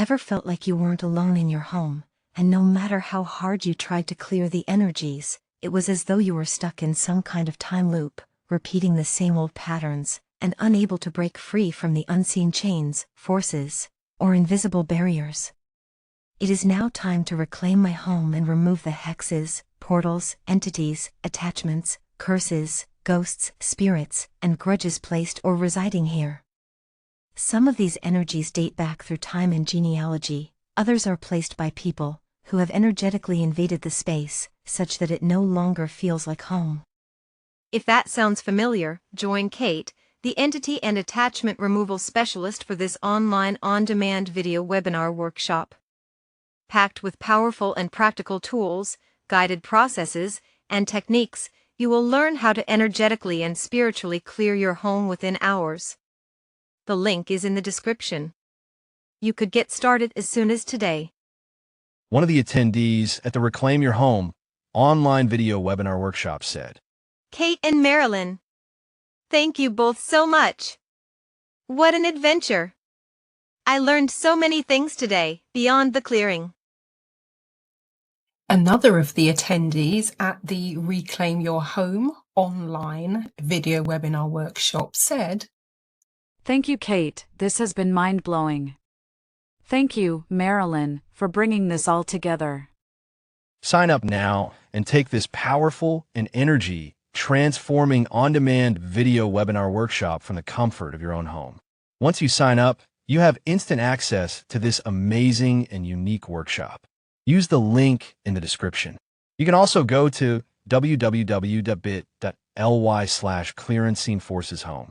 Ever felt like you weren't alone in your home, and no matter how hard you tried to clear the energies, it was as though you were stuck in some kind of time loop, repeating the same old patterns, and unable to break free from the unseen chains, forces, or invisible barriers? It is now time to reclaim my home and remove the hexes, portals, entities, attachments, curses, ghosts, spirits, and grudges placed or residing here. Some of these energies date back through time and genealogy, others are placed by people who have energetically invaded the space, such that it no longer feels like home. If that sounds familiar, join Kate, the entity and attachment removal specialist, for this online on-demand video webinar workshop. Packed with powerful and practical tools, guided processes, and techniques, you will learn how to energetically and spiritually clear your home within hours. The link is in the description. You could get started as soon as today. One of the attendees at the Reclaim Your Home online video webinar workshop said, Kate and Marilyn, thank you both so much. What an adventure! I learned so many things today, beyond the clearing. Another of the attendees at the Reclaim Your Home online video webinar workshop said, Thank you, Kate. This has been mind-blowing. Thank you, Marilyn, for bringing this all together. Sign up now and take this powerful and energy transforming on-demand video webinar workshop from the comfort of your own home. Once you sign up, you have instant access to this amazing and unique workshop. Use the link in the description. You can also go to www.bit.ly/clearanceinforceshome